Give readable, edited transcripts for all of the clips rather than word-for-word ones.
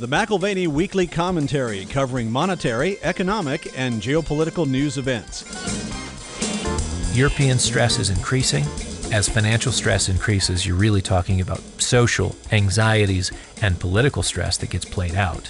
the McAlvany Weekly Commentary, covering monetary, economic, and geopolitical news events. European stress is increasing. As financial stress increases, you're really talking about social anxieties and political stress that gets played out.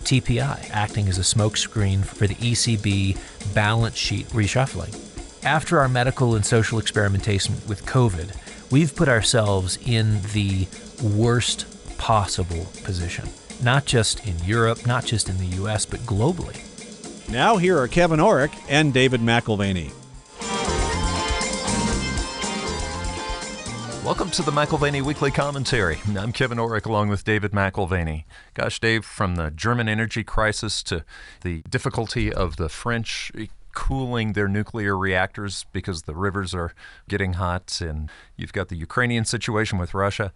TPI acting as a smokescreen for the ECB balance sheet reshuffling. After our medical and social experimentation with COVID, we've put ourselves in the worst possible position, not just in Europe, not just in the U.S., but globally. Now here are Kevin Orrick and David McAlvany. Welcome to the McAlvany Weekly Commentary. I'm Kevin Orrick along with David McAlvany. Gosh, Dave, from the German energy crisis to the difficulty of the French cooling their nuclear reactors because the rivers are getting hot, and you've got the Ukrainian situation with Russia.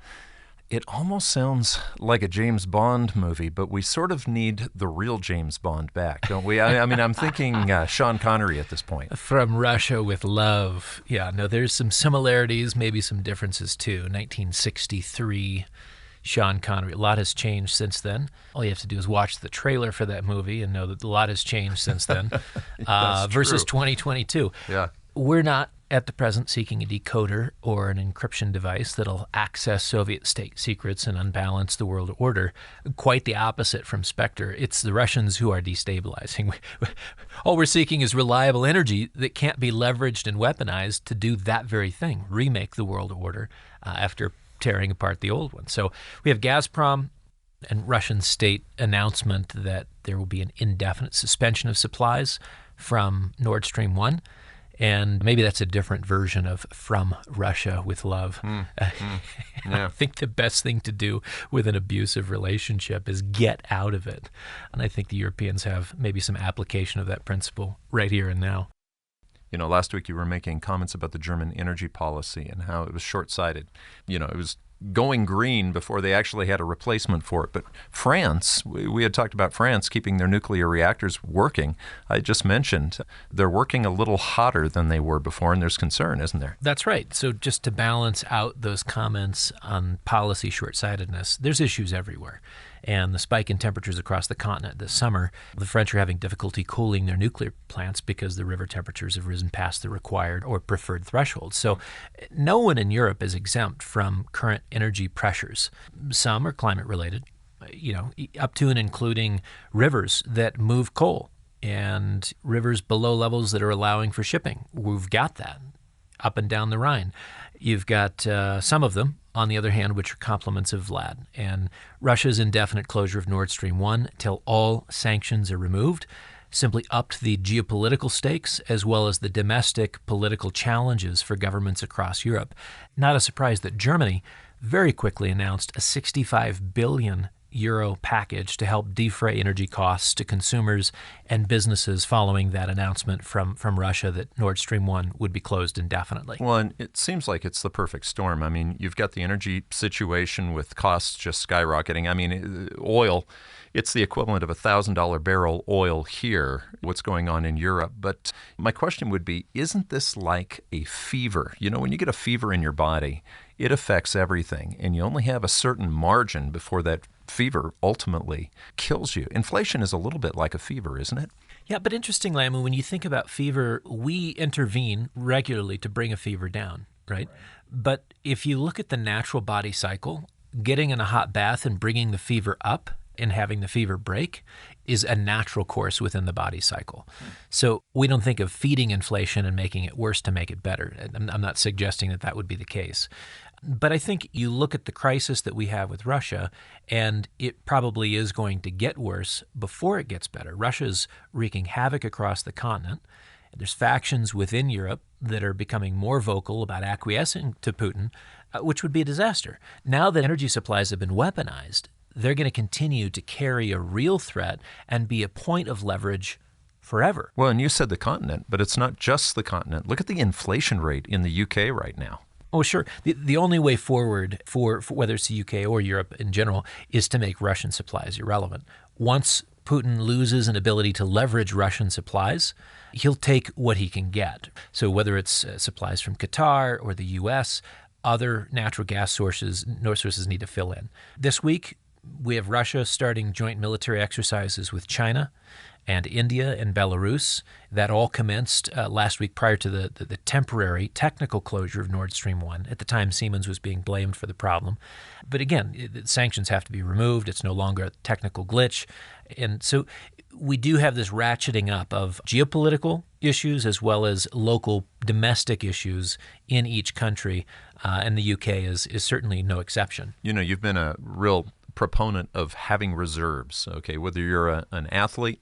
It almost sounds like a James Bond movie, but we sort of need the real James Bond back, don't we? I mean, I'm thinking Sean Connery at this point. From Russia with Love. Yeah, no, there's some similarities, maybe some differences too. 1963, Sean Connery. A lot has changed since then. All you have to do is watch the trailer for that movie and know that a lot has changed since then. Versus 2022. Yeah. We're not at the present seeking a decoder or an encryption device that'll access Soviet state secrets and unbalance the world order. Quite the opposite from Spectre. It's the Russians who are destabilizing. All we're seeking is reliable energy that can't be leveraged and weaponized to do that very thing, remake the world order after tearing apart the old one. So we have Gazprom and Russian state announcement that there will be an indefinite suspension of supplies from Nord Stream 1. And maybe that's a different version of From Russia with Love. Yeah. I think the best thing to do with an abusive relationship is get out of it. And I think the Europeans have maybe some application of that principle right here and now. You know, last week you were making comments about the German energy policy and how it was short-sighted. You know, it was going green before they actually had a replacement for it. But France, we had talked about France keeping their nuclear reactors working. I just mentioned they're working a little hotter than they were before, and there's concern, isn't there? That's right. So just to balance out those comments on policy short-sightedness, there's issues everywhere. And the spike in temperatures across the continent this summer, the French are having difficulty cooling their nuclear plants because the river temperatures have risen past the required or preferred threshold. So no one in Europe is exempt from current energy pressures. Some are climate related, up to and including rivers that move coal and rivers below levels that are allowing for shipping. We've got that up and down the Rhine. You've got some of them, on the other hand, which are complements of Vlad. And Russia's indefinite closure of Nord Stream 1 till all sanctions are removed simply upped the geopolitical stakes as well as the domestic political challenges for governments across Europe. Not a surprise that Germany very quickly announced a 65 billion euro package to help defray energy costs to consumers and businesses following that announcement from Russia that Nord Stream 1 would be closed indefinitely. Well, and it seems like it's the perfect storm. I mean, you've got the energy situation with costs just skyrocketing. I mean, oil, it's the equivalent of $1,000 barrel oil here, what's going on in Europe. But my question would be, isn't this like a fever? You know, when you get a fever in your body, it affects everything, and you only have a certain margin before that fever ultimately kills you. Inflation is a little bit like a fever, isn't it? Yeah, but interestingly, I mean, when you think about fever, we intervene regularly to bring a fever down, right? But if you look at the natural body cycle, getting in a hot bath and bringing the fever up and having the fever break is a natural course within the body cycle. So we don't think of feeding inflation and making it worse to make it better. I'm not suggesting that that would be the case. But I think you look at the crisis that we have with Russia, and it probably is going to get worse before it gets better. Russia's wreaking havoc across the continent. There's factions within Europe that are becoming more vocal about acquiescing to Putin, which would be a disaster. Now that energy supplies have been weaponized, they're going to continue to carry a real threat and be a point of leverage forever. Well, and you said the continent, but it's not just the continent. Look at the inflation rate in the UK right now. Oh, sure. The only way forward for whether it's the UK or Europe in general is to make Russian supplies irrelevant. Once Putin loses an ability to leverage Russian supplies, he'll take what he can get. So whether it's supplies from Qatar or the U.S., other natural gas sources need to fill in. This week, We have Russia starting joint military exercises with China and India and Belarus. That all commenced last week prior to the temporary technical closure of Nord Stream 1. At the time, Siemens was being blamed for the problem. But again, sanctions have to be removed. It's no longer a technical glitch. And so we do have this ratcheting up of geopolitical issues as well as local domestic issues in each country, and the UK is certainly no exception. You know, you've been a real proponent of having reserves, okay? Whether you're an athlete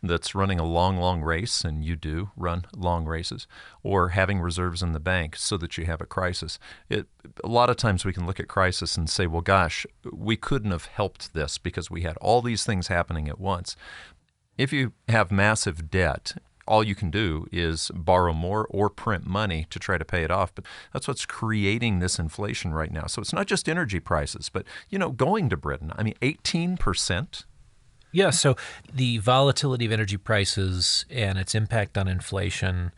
that's running a long race, and you do run long races, or having reserves in the bank so that you have a crisis. A lot of times we can look at crisis and say, well, gosh, we couldn't have helped this because we had all these things happening at once. If you have massive debt, all you can do is borrow more or print money to try to pay it off. But that's what's creating this inflation right now. So it's not just energy prices, but, you know, going to Britain, 18%. Yeah, so the volatility of energy prices and its impact on inflation,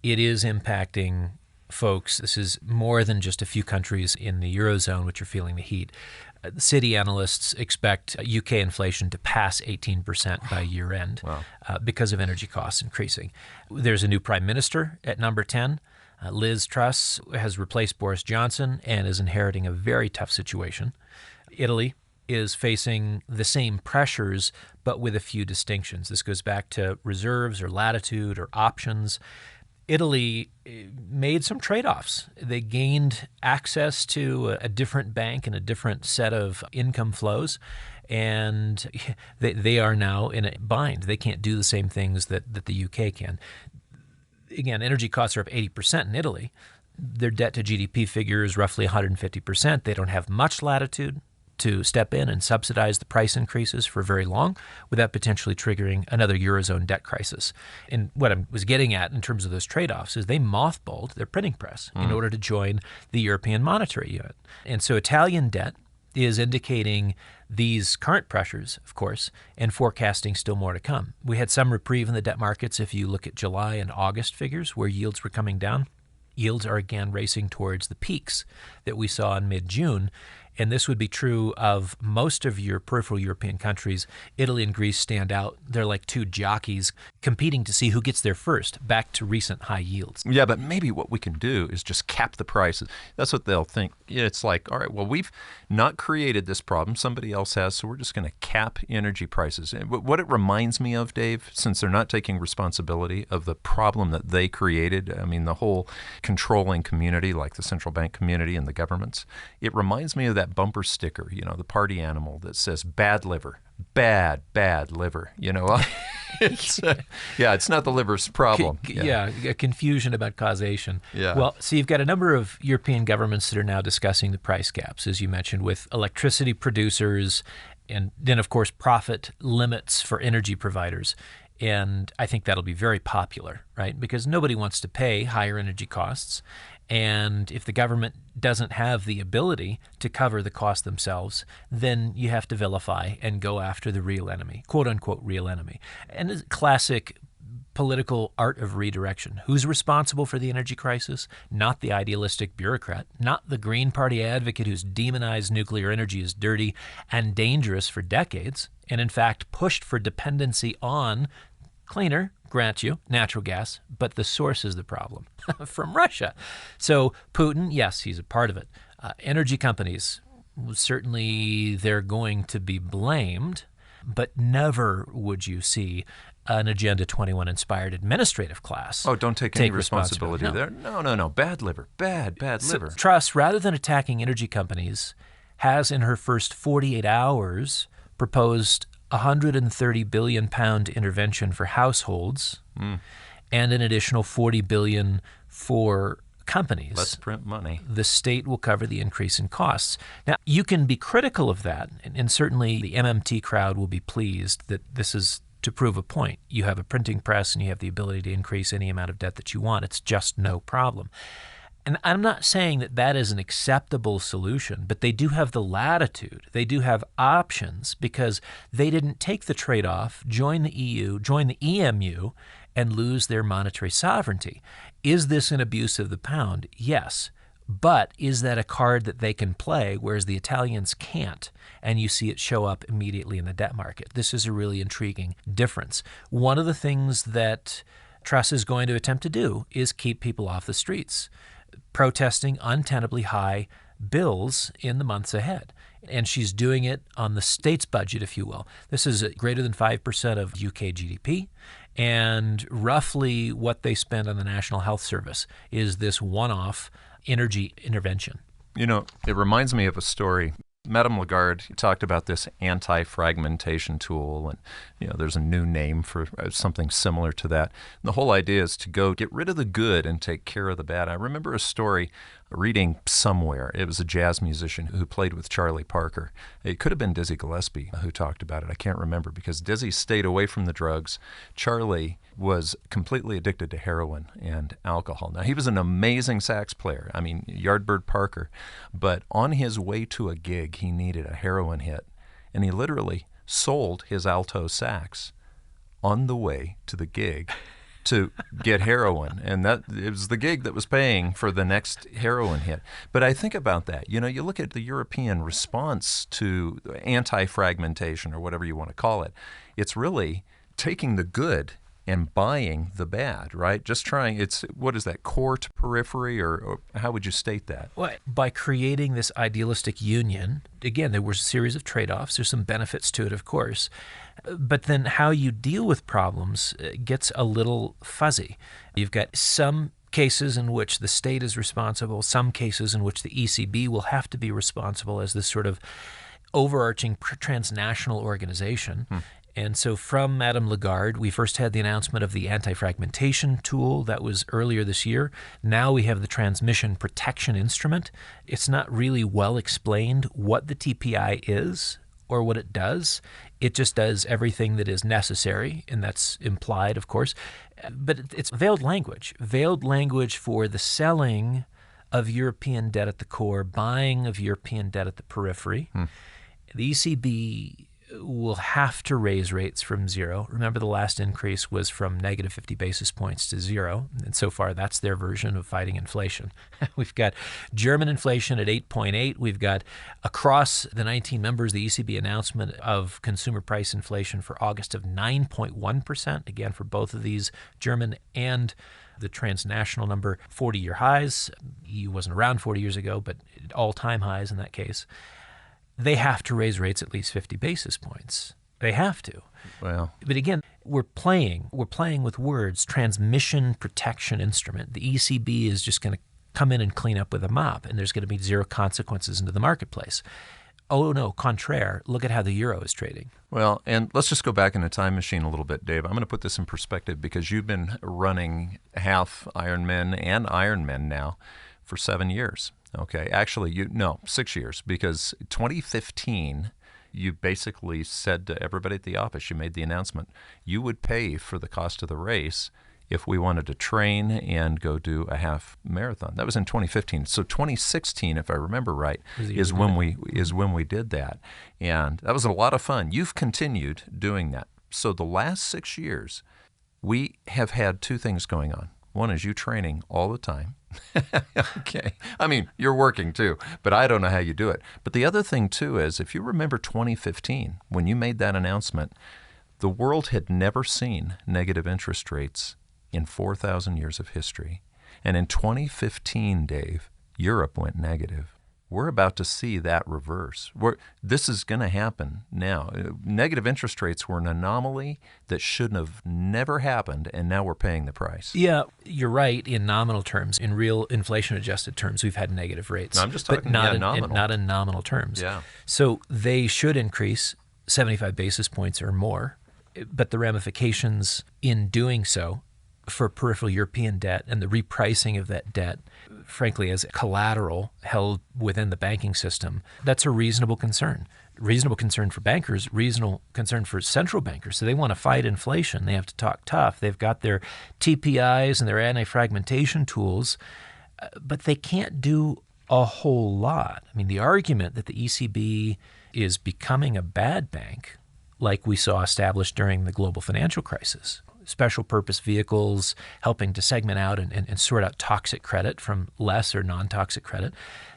it is impacting folks. This is more than just a few countries in the Eurozone which are feeling the heat. City analysts expect UK inflation to pass 18% by year end. Wow. Because of energy costs increasing. There's a new prime minister at number 10. Liz Truss has replaced Boris Johnson and is inheriting a very tough situation. Italy is facing the same pressures, but with a few distinctions. This goes back to reserves or latitude or options. Italy made some trade-offs. They gained access to a different bank and a different set of income flows, and they are now in a bind. They can't do the same things that the UK can. Again, energy costs are up 80% in Italy. Their debt to GDP figure is roughly 150%. They don't have much latitude to step in and subsidize the price increases for very long without potentially triggering another Eurozone debt crisis. And what I was getting at in terms of those trade-offs is they mothballed their printing press in order to join the European Monetary Unit. And so Italian debt is indicating these current pressures, of course, and forecasting still more to come. We had some reprieve in the debt markets if you look at July and August figures where yields were coming down. Yields are again racing towards the peaks that we saw in mid-June. And this would be true of most of your peripheral European countries. Italy and Greece stand out. They're like two jockeys competing to see who gets there first, back to recent high yields. Yeah, but maybe what we can do is just cap the prices. That's what they'll think. It's like, all right, well, we've not created this problem. Somebody else has, so we're just going to cap energy prices. And what it reminds me of, Dave, since they're not taking responsibility of the problem that they created, the whole controlling community, like the central bank community and the governments, it reminds me of that bumper sticker, the party animal that says bad liver, bad liver, It's not the liver's problem. A confusion about causation. Yeah. Well, so you've got a number of European governments that are now discussing the price caps, as you mentioned, with electricity producers and then, of course, profit limits for energy providers. And I think that'll be very popular, right? Because nobody wants to pay higher energy costs. And if the government doesn't have the ability to cover the cost themselves, then you have to vilify and go after the real enemy, quote unquote real enemy. And it's classic political art of redirection. Who's responsible for the energy crisis? Not the idealistic bureaucrat, not the Green Party advocate who's demonized nuclear energy as dirty and dangerous for decades, and in fact pushed for dependency on cleaner, grant you, natural gas, but the source is the problem, from Russia. So Putin, yes, he's a part of it. Energy companies, certainly they're going to be blamed, but never would you see an Agenda 21 inspired administrative class. Oh, don't take any responsibility there. No. Bad liver. Bad liver. Truss, rather than attacking energy companies, has in her first 48 hours proposed £130 billion intervention for households and an additional $40 billion for companies. Let's print money. The state will cover the increase in costs. Now, you can be critical of that, and certainly the MMT crowd will be pleased that this is to prove a point. You have a printing press and you have the ability to increase any amount of debt that you want. It's just no problem. And I'm not saying that that is an acceptable solution, but they do have the latitude. They do have options because they didn't take the trade-off, join the EU, join the EMU, and lose their monetary sovereignty. Is this an abuse of the pound? Yes. But is that a card that they can play, whereas the Italians can't? And you see it show up immediately in the debt market. This is a really intriguing difference. One of the things that Truss is going to attempt to do is keep people off the streets, protesting untenably high bills in the months ahead. And she's doing it on the state's budget, if you will. This is greater than 5% of UK GDP, and roughly what they spend on the National Health Service is this one-off energy intervention. You know, it reminds me of a story. Madame Lagarde talked about this anti-fragmentation tool, and there's a new name for something similar to that. And the whole idea is to go get rid of the good and take care of the bad. I remember a story reading somewhere. It was a jazz musician who played with Charlie Parker. It could have been Dizzy Gillespie who talked about it. I can't remember because Dizzy stayed away from the drugs. Charlie was completely addicted to heroin and alcohol. Now, he was an amazing sax player. I mean, Yardbird Parker. But on his way to a gig, he needed a heroin hit. And he literally sold his alto sax on the way to the gig to get heroin, and that it was the gig that was paying for the next heroin hit. But I think about that. You look at the European response to anti-fragmentation, or whatever you want to call it. It's really taking the good and buying the bad, right? Just trying, what is that, core to periphery, or how would you state that? Well, by creating this idealistic union, again, there were a series of trade-offs. There's some benefits to it, of course. But then how you deal with problems gets a little fuzzy. You've got some cases in which the state is responsible, some cases in which the ECB will have to be responsible as this sort of overarching transnational organization. And so from Madame Lagarde, we first had the announcement of the anti-fragmentation tool. That was earlier this year. Now we have the transmission protection instrument. It's not really well explained what the TPI is or what it does. It just does everything that is necessary, and that's implied, of course. But it's veiled language for the selling of European debt at the core, buying of European debt at the periphery. The ECB will have to raise rates from zero. Remember, the last increase was from negative 50 basis points to zero, and so far that's their version of fighting inflation. We've got German inflation at 8.8. We've got, across the 19 members, the ECB announcement of consumer price inflation for August of 9.1%, again for both of these, German and the transnational number, 40-year highs. EU wasn't around 40 years ago, but all-time highs in that case. They have to raise rates at least 50 basis points. They have to. Well, but again, we're playing with words. Transmission protection instrument. The ECB is just going to come in and clean up with a mop, and there's going to be zero consequences into the marketplace. Oh no, contraire. Look at how the euro is trading. Well, and let's just go back in a time machine a little bit, Dave. I'm going to put this in perspective because you've been running half Ironmen and Ironmen now for 7 years. Okay, actually, 6 years, because 2015, you basically said to everybody at the office, you made the announcement, you would pay for the cost of the race if we wanted to train and go do a half marathon. That was in 2015. So 2016, if I remember right, is when we did that, and that was a lot of fun. You've continued doing that. So the last 6 years, we have had two things going on. One is you training all the time. Okay. I mean, you're working too, but I don't know how you do it. But the other thing too is, if you remember 2015, when you made that announcement, the world had never seen negative interest rates in 4,000 years of history. And in 2015, Dave, Europe went negative. We're about to see that reverse. This is going to happen now. Negative interest rates were an anomaly that shouldn't have never happened, and now we're paying the price. Yeah, you're right in nominal terms. In real inflation-adjusted terms, we've had negative rates. No, I'm just talking nominal. Not in nominal terms. Yeah. So they should increase 75 basis points or more, but the ramifications in doing so for peripheral European debt and the repricing of that debt, frankly, as collateral held within the banking system, that's a reasonable concern. Reasonable concern for bankers, reasonable concern for central bankers. So they want to fight inflation. They have to talk tough. They've got their TPIs and their anti-fragmentation tools, but they can't do a whole lot. I mean, the argument that the ECB is becoming a bad bank, like we saw established during the global financial crisis, special purpose vehicles, helping to segment out and sort out toxic credit from less or non-toxic credit.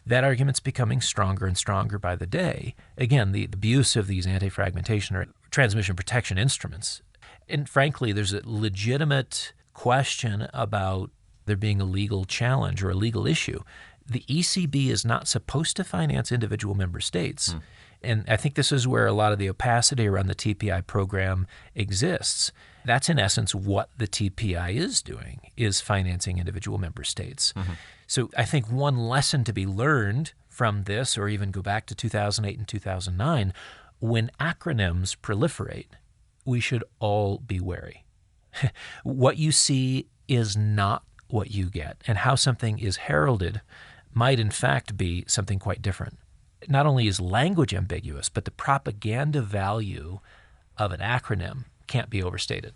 That argument's becoming stronger and stronger by the day. Again, the abuse of these anti-fragmentation or transmission protection instruments. And frankly, there's a legitimate question about there being a legal challenge or a legal issue. The ECB is not supposed to finance individual member states. And I think this is where a lot of the opacity around the TPI program exists. That's in essence what the TPI is doing, is financing individual member states. So I think one lesson to be learned from this, or even go back to 2008 and 2009, when acronyms proliferate, we should all be wary. What you see is not what you get, and how something is heralded might in fact be something quite different. Not only is language ambiguous, but the propaganda value of an acronym can't be overstated.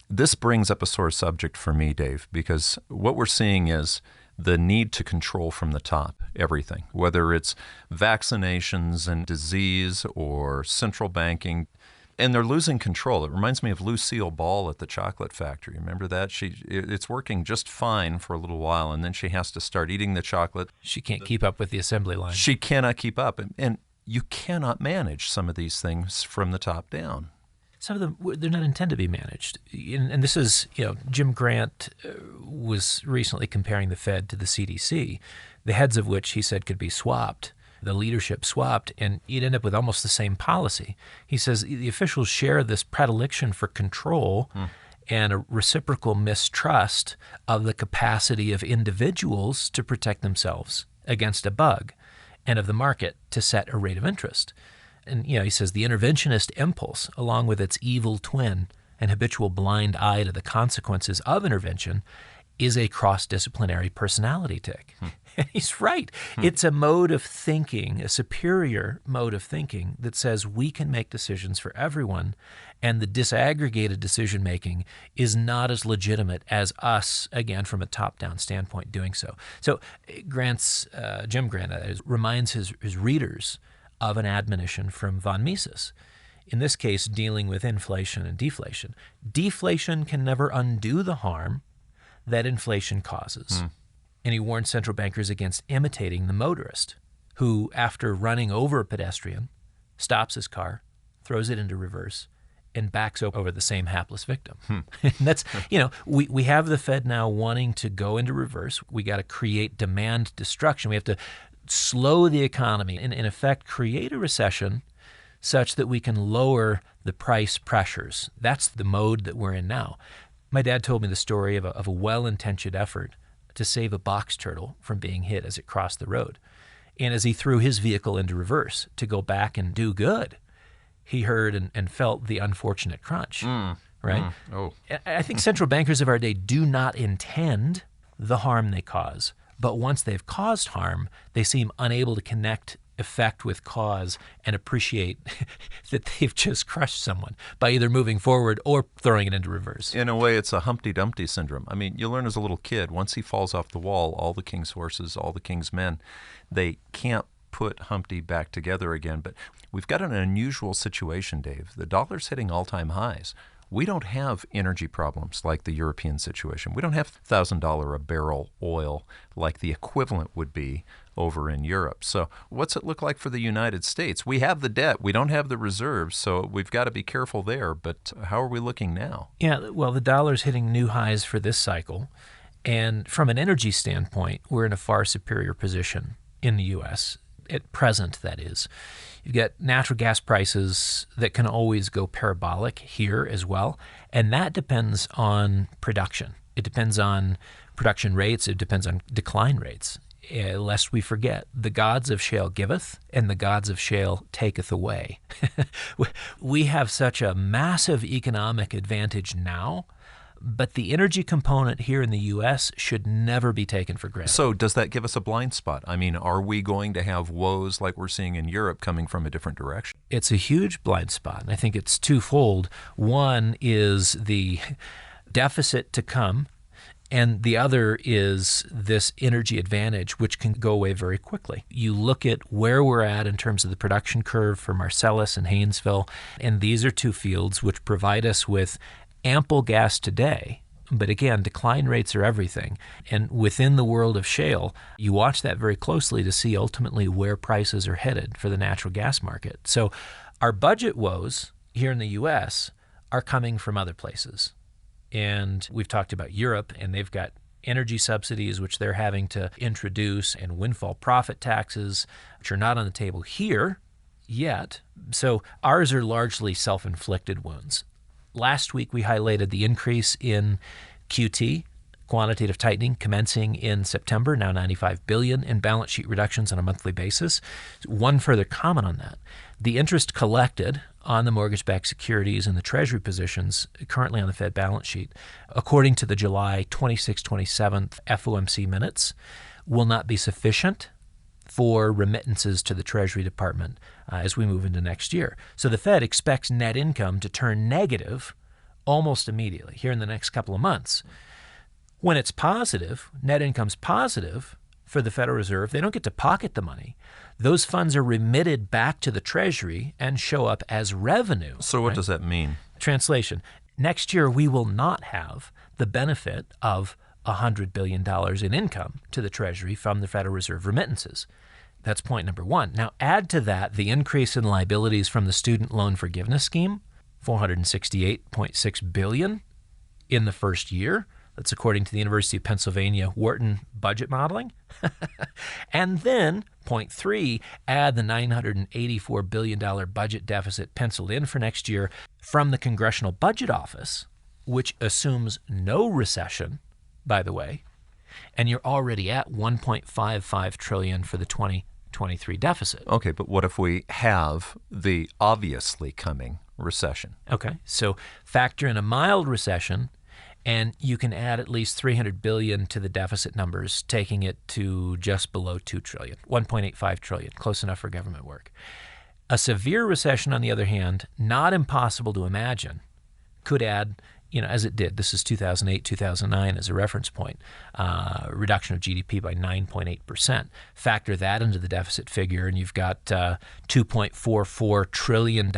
This brings up a sore subject for me, Dave, because what we're seeing is the need to control from the top everything, whether it's vaccinations and disease or central banking. And they're losing control. It reminds me of Lucille Ball at the chocolate factory. Remember that? It's working just fine for a little while, and then she has to start eating the chocolate. She can't keep up with the assembly line. She cannot keep up. And you cannot manage some of these things from the top down. Some of them, they're not intended to be managed. And this is, Jim Grant was recently comparing the Fed to the CDC, the heads of which he said could be swapped. The leadership swapped, and you'd end up with almost the same policy. He says the officials share this predilection for control and a reciprocal mistrust of the capacity of individuals to protect themselves against a bug and of the market to set a rate of interest. And, he says the interventionist impulse, along with its evil twin and habitual blind eye to the consequences of intervention, is a cross-disciplinary personality tic. And he's right. It's a mode of thinking, a superior mode of thinking that says we can make decisions for everyone, and the disaggregated decision-making is not as legitimate as us, again, from a top-down standpoint, doing so. So Jim Grant reminds his readers of an admonition from von Mises, in this case dealing with inflation and deflation. Deflation can never undo the harm that inflation causes. And he warned central bankers against imitating the motorist who, after running over a pedestrian, stops his car, throws it into reverse, and backs over the same hapless victim. And that's, we have the Fed now wanting to go into reverse. We got to create demand destruction. We have to slow the economy and, in effect, create a recession such that we can lower the price pressures. That's the mode that we're in now. My dad told me the story of a well-intentioned effort to save a box turtle from being hit as it crossed the road. And as he threw his vehicle into reverse to go back and do good, he heard and felt the unfortunate crunch, right? Oh. I think central bankers of our day do not intend the harm they cause. But once they've caused harm, they seem unable to connect effect with cause and appreciate that they've just crushed someone by either moving forward or throwing it into reverse. In a way, it's a Humpty Dumpty syndrome. I mean, you learn as a little kid, once he falls off the wall, all the king's horses, all the king's men, they can't put Humpty back together again. But we've got an unusual situation, Dave. The dollar's hitting all-time highs. We don't have energy problems like the European situation. We don't have $1,000 a barrel oil like the equivalent would be over in Europe. So what's it look like for the United States? We have the debt. We don't have the reserves, so we've got to be careful there. But how are we looking now? Yeah, well, the dollar's hitting new highs for this cycle. And from an energy standpoint, we're in a far superior position in the U.S., at present, that is. You've got natural gas prices that can always go parabolic here as well, and that depends on production. It depends on production rates. It depends on decline rates. Lest we forget, the gods of shale giveth, and the gods of shale taketh away. We have such a massive economic advantage now, but the energy component here in the U.S. should never be taken for granted. So does that give us a blind spot? I mean, are we going to have woes like we're seeing in Europe coming from a different direction? It's a huge blind spot, and I think it's twofold. One is the deficit to come, and the other is this energy advantage, which can go away very quickly. You look at where we're at in terms of the production curve for Marcellus and Haynesville, and these are two fields which provide us with ample gas today. But again, decline rates are everything. And within the world of shale, you watch that very closely to see ultimately where prices are headed for the natural gas market. So our budget woes here in the U.S. are coming from other places. And we've talked about Europe, and they've got energy subsidies, which they're having to introduce, and windfall profit taxes, which are not on the table here yet. So ours are largely self-inflicted wounds. Last week, we highlighted the increase in QT, quantitative tightening, commencing in September, now $95 billion in balance sheet reductions on a monthly basis. One further comment on that. The interest collected on the mortgage-backed securities and the Treasury positions currently on the Fed balance sheet, according to the July 26-27th FOMC minutes, will not be sufficient for remittances to the Treasury Department as we move into next year. So the Fed expects net income to turn negative almost immediately here in the next couple of months. When it's positive, net income's positive for the Federal Reserve, they don't get to pocket the money. Those funds are remitted back to the Treasury and show up as revenue. So what does that mean? Translation. Next year, we will not have the benefit of $100 billion in income to the Treasury from the Federal Reserve remittances. That's point number one. Now, add to that the increase in liabilities from the student loan forgiveness scheme, $468.6 billion in the first year. That's according to the University of Pennsylvania Wharton budget modeling. And then, point three, add the $984 billion budget deficit penciled in for next year from the Congressional Budget Office, which assumes no recession, by the way, and you're already at $1.55 trillion for the 2023 deficit. Okay, but what if we have the obviously coming recession? Okay, so factor in a mild recession, and you can add at least $300 billion to the deficit numbers, taking it to just below $2 trillion, $1.85 trillion, close enough for government work. A severe recession, on the other hand, not impossible to imagine, could add, as it did, this is 2008, 2009 as a reference point, reduction of GDP by 9.8%. Factor that into the deficit figure, and you've got $2.44 trillion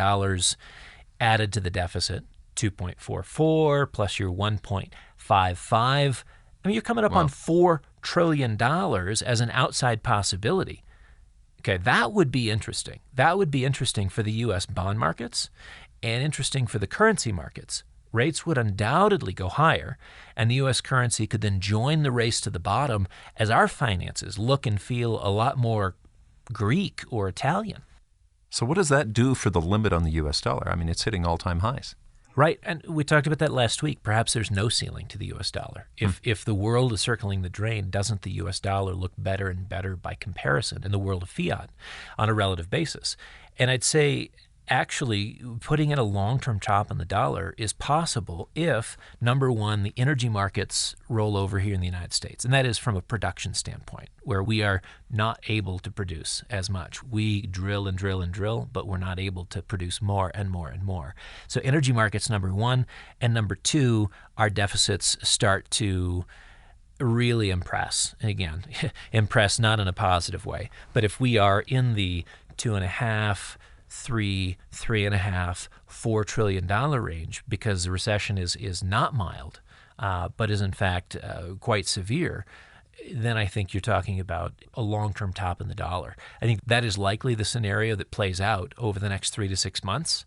added to the deficit. 2.44 plus your 1.55. I mean, you're coming up on $4 trillion as an outside possibility. Okay, that would be interesting. That would be interesting for the U.S. bond markets and interesting for the currency markets. Rates would undoubtedly go higher, and the U.S. currency could then join the race to the bottom as our finances look and feel a lot more Greek or Italian. So what does that do for the limit on the U.S. dollar? I mean, it's hitting all-time highs. Right, and we talked about that last week. Perhaps there's no ceiling to the U.S. dollar. If the world is circling the drain, doesn't the U.S. dollar look better and better by comparison in the world of fiat on a relative basis? And I'd say actually putting in a long-term top on the dollar is possible if, number one, the energy markets roll over here in the United States, and that is from a production standpoint, where we are not able to produce as much. We drill and drill and drill, but we're not able to produce more and more and more. So energy markets, number one, and number two, our deficits start to really impress. And again, impress not in a positive way, but if we are in the 2.5, $3.5, $4 trillion range, because the recession is not mild, but is in fact quite severe, then I think you're talking about a long-term top in the dollar. I think that is likely the scenario that plays out over the next 3 to 6 months,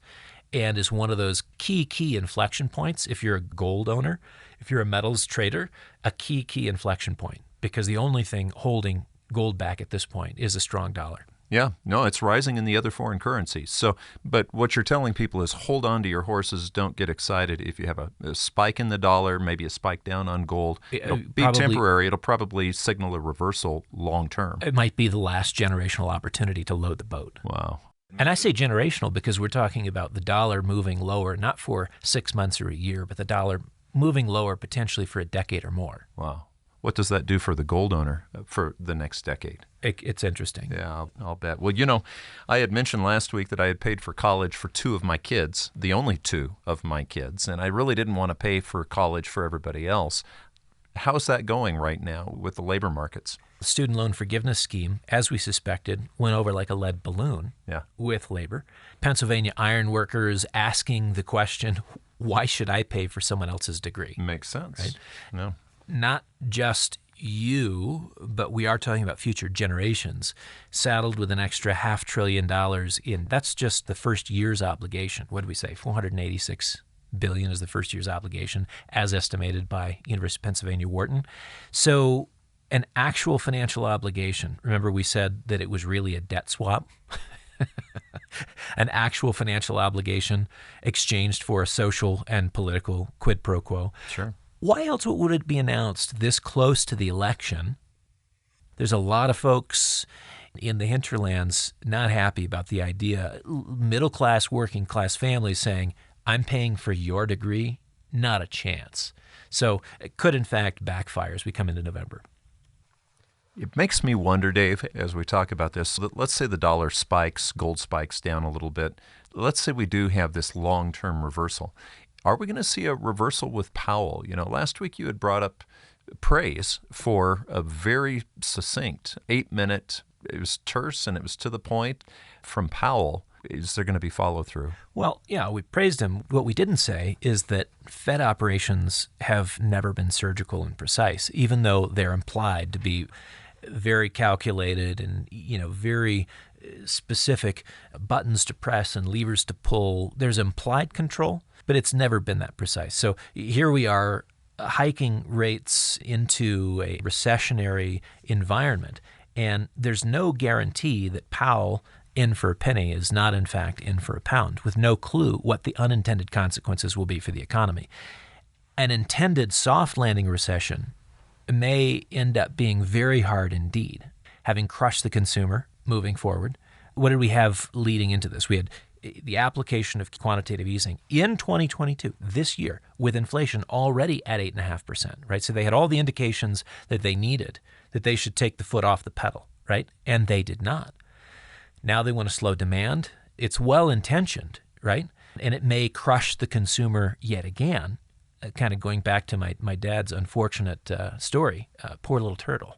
and is one of those key inflection points. If you're a gold owner, if you're a metals trader, a key inflection point, because the only thing holding gold back at this point is a strong dollar. Yeah, no, it's rising in the other foreign currencies. So, but what you're telling people is hold on to your horses. Don't get excited if you have a spike in the dollar, maybe a spike down on gold. It'll be temporary. It'll probably signal a reversal long term. It might be the last generational opportunity to load the boat. Wow. And I say generational because we're talking about the dollar moving lower, not for 6 months or a year, but the dollar moving lower potentially for a decade or more. Wow. What does that do for the gold owner for the next decade? It's interesting. Yeah, I'll bet. Well, I had mentioned last week that I had paid for college for 2 of my kids, the only 2 of my kids, and I really didn't want to pay for college for everybody else. How's that going right now with the labor markets? The student loan forgiveness scheme, as we suspected, went over like a lead balloon with labor. Pennsylvania iron workers asking the question, why should I pay for someone else's degree? Makes sense. Right? No. Not just you, but we are talking about future generations saddled with an extra $500 billion in, that's just the first year's obligation. What did we say? $486 billion is the first year's obligation as estimated by University of Pennsylvania Wharton. So an actual financial obligation, remember we said that it was really a debt swap? An actual financial obligation exchanged for a social and political quid pro quo. Sure. Why else would it be announced this close to the election? There's a lot of folks in the hinterlands not happy about the idea. Middle-class, working-class families saying, I'm paying for your degree, not a chance. So it could, in fact, backfire as we come into November. It makes me wonder, Dave, as we talk about this, let's say the dollar spikes, gold spikes down a little bit. Let's say we do have this long-term reversal. Are we going to see a reversal with Powell? You know, last week you had brought up praise for a very succinct 8-minute, it was terse and it was to the point from Powell. Is there going to be follow-through? Well, yeah, we praised him. What we didn't say is that Fed operations have never been surgical and precise, even though they're implied to be very calculated and, very specific buttons to press and levers to pull. There's implied control, but it's never been that precise. So here we are hiking rates into a recessionary environment, and there's no guarantee that Powell, in for a penny, is not in fact in for a pound, with no clue what the unintended consequences will be for the economy. An intended soft landing recession may end up being very hard indeed, having crushed the consumer moving forward. What did we have leading into this? We had the application of quantitative easing in 2022, this year, with inflation already at 8.5%, right? So they had all the indications that they needed, that they should take the foot off the pedal, right? And they did not. Now they want to slow demand. It's well-intentioned, right? And it may crush the consumer yet again, kind of going back to my dad's unfortunate story, poor little turtle.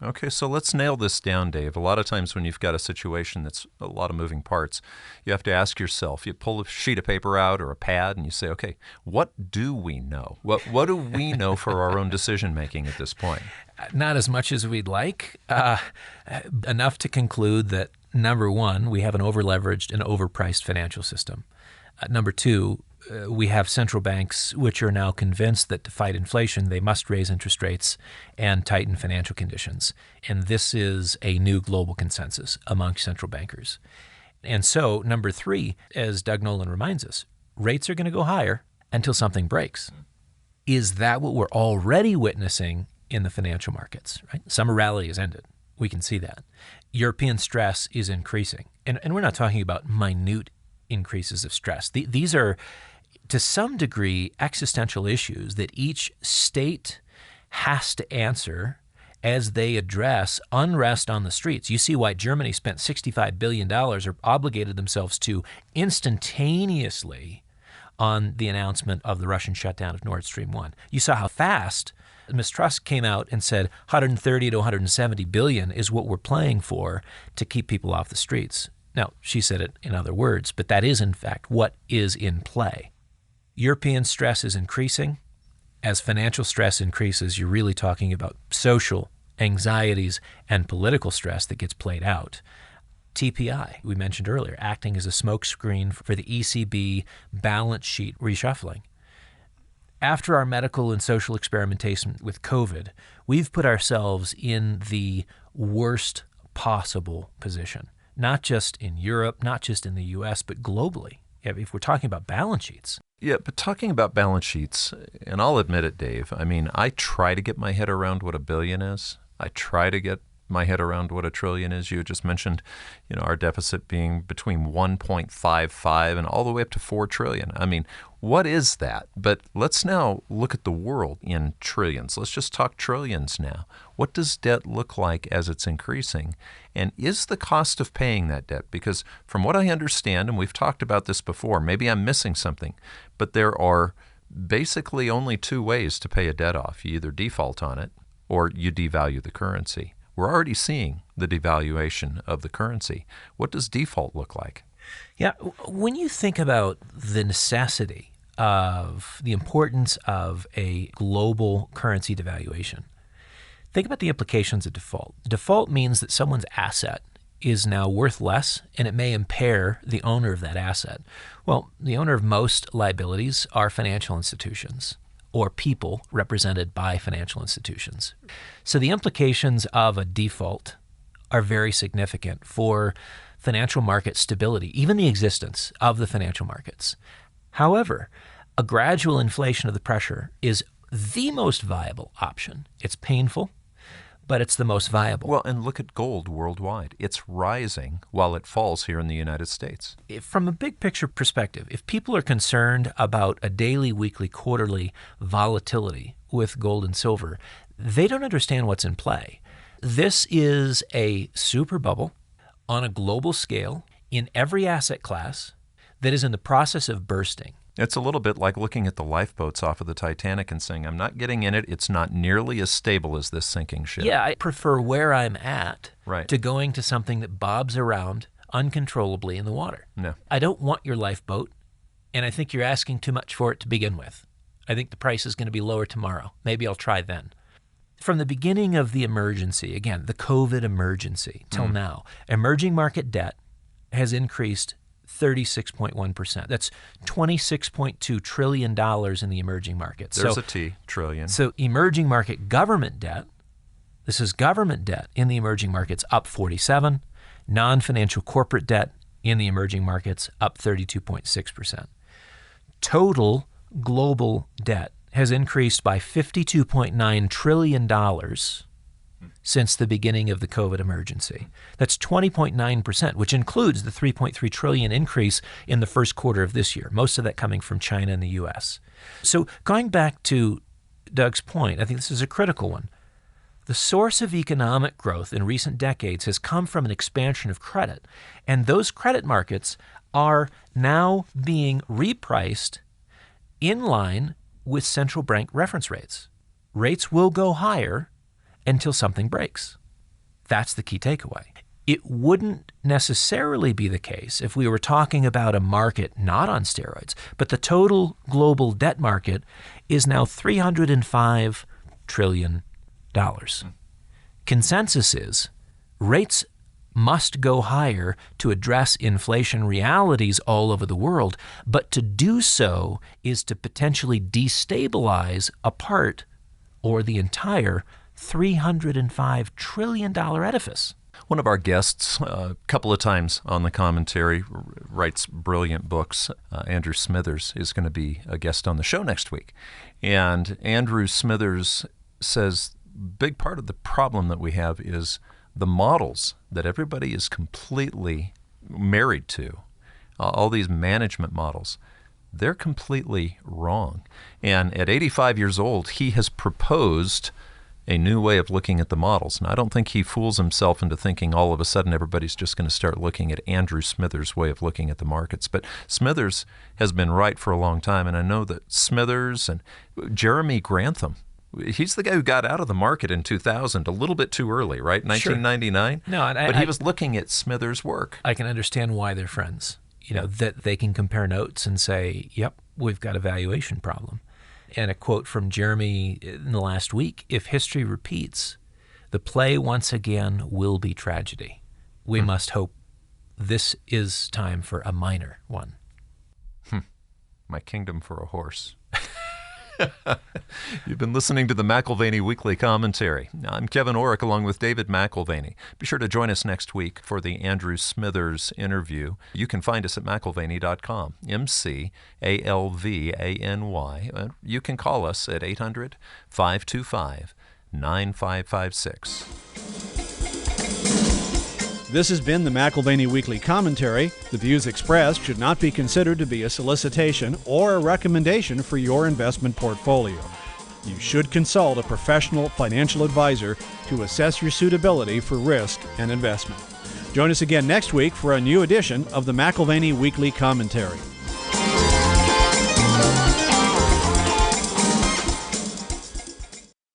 Okay, so let's nail this down, Dave. A lot of times when you've got a situation that's a lot of moving parts, you have to ask yourself, you pull a sheet of paper out or a pad and you say, okay, what do we know? What do we know for our own decision-making at this point? Not as much as we'd like. Enough to conclude that, number one, we have an over-leveraged and overpriced financial system. Number two, we have central banks which are now convinced that to fight inflation, they must raise interest rates and tighten financial conditions. And this is a new global consensus among central bankers. And so, number three, as Doug Nolan reminds us, rates are going to go higher until something breaks. Is that what we're already witnessing in the financial markets? Right? Summer rally has ended. We can see that. European stress is increasing. And we're not talking about minute increases of stress. These are, to some degree, existential issues that each state has to answer as they address unrest on the streets. You see why Germany spent $65 billion or obligated themselves to instantaneously on the announcement of the Russian shutdown of Nord Stream 1. You saw how fast Ms. Truss came out and said 130 to 170 billion is what we're playing for to keep people off the streets. Now, she said it in other words, but that is, in fact, what is in play. European stress is increasing. As financial stress increases, you're really talking about social anxieties and political stress that gets played out. TPI, we mentioned earlier, acting as a smokescreen for the ECB balance sheet reshuffling. After our medical and social experimentation with COVID, we've put ourselves in the worst possible position, not just in Europe, not just in the U.S., but globally, if we're talking about balance sheets. Yeah, but talking about balance sheets, and I'll admit it, Dave, I mean, I try to get my head around what a billion is. I try to get my head around what a trillion is. You just mentioned, our deficit being between 1.55 and all the way up to 4 trillion. I mean, what is that? But let's now look at the world in trillions. Let's just talk trillions now. What does debt look like as it's increasing? And is the cost of paying that debt? Because from what I understand, and we've talked about this before, maybe I'm missing something, but there are basically only two ways to pay a debt off. You either default on it or you devalue the currency. We're already seeing the devaluation of the currency. What does default look like? Yeah, when you think about the necessity of the importance of a global currency devaluation, think about the implications of default. Default means that someone's asset is now worth less, and it may impair the owner of that asset. Well, the owner of most liabilities are financial institutions or people represented by financial institutions. So the implications of a default are very significant for financial market stability, even the existence of the financial markets. However, a gradual inflation of the pressure is the most viable option. It's painful, but it's the most viable. Well, and look at gold worldwide. It's rising while it falls here in the United States. From a big picture perspective, if people are concerned about a daily, weekly, quarterly volatility with gold and silver, they don't understand what's in play. This is a super bubble on a global scale in every asset class that is in the process of bursting. It's a little bit like looking at the lifeboats off of the Titanic and saying, I'm not getting in it. It's not nearly as stable as this sinking ship. Yeah, I prefer where I'm at Right. to going to something that bobs around uncontrollably in the water. No. I don't want your lifeboat, and I think you're asking too much for it to begin with. I think the price is going to be lower tomorrow. Maybe I'll try then. From the beginning of the emergency, again, the COVID emergency, till now, emerging market debt has increased 36.1%. That's $26.2 trillion in the emerging markets. There's a T, trillion. So emerging market government debt, this is government debt in the emerging markets, up 47. Non-financial corporate debt in the emerging markets, up 32.6%. Total global debt has increased by $52.9 trillion since the beginning of the COVID emergency. That's 20.9%, which includes the $3.3 trillion increase in the first quarter of this year, most of that coming from China and the U.S. So going back to Doug's point, I think this is a critical one. The source of economic growth in recent decades has come from an expansion of credit, and those credit markets are now being repriced in line with central bank reference rates. Rates will go higher until something breaks. That's the key takeaway. It wouldn't necessarily be the case if we were talking about a market not on steroids, but the total global debt market is now $305 trillion. Consensus is rates must go higher to address inflation realities all over the world, but to do so is to potentially destabilize a part or the entire $305 trillion edifice. One of our guests, a couple of times on the commentary, writes brilliant books. Andrew Smithers is going to be a guest on the show next week. And Andrew Smithers says big part of the problem that we have is the models that everybody is completely married to, all these management models. They're completely wrong. And at 85 years old, he has proposed a new way of looking at the models. And I don't think he fools himself into thinking all of a sudden everybody's just going to start looking at Andrew Smithers' way of looking at the markets. But Smithers has been right for a long time, and I know that Smithers and Jeremy Grantham, he's the guy who got out of the market in 2000 a little bit too early, right? 1999? Sure. No, but he was looking at Smithers' work. I can understand why they're friends. You know, that they can compare notes and say, yep, we've got a valuation problem. And a quote from Jeremy in the last week, if history repeats, the play once again will be tragedy. We must hope this is time for a minor one. My kingdom for a horse. You've been listening to the McAlvany Weekly Commentary. I'm Kevin Orrick along with David McAlvany. Be sure to join us next week for the Andrew Smithers interview. You can find us at McAlvany.com, McAlvany. You can call us at 800-525-9556. This has been the McAlvany Weekly Commentary. The views expressed should not be considered to be a solicitation or a recommendation for your investment portfolio. You should consult a professional financial advisor to assess your suitability for risk and investment. Join us again next week for a new edition of the McAlvany Weekly Commentary.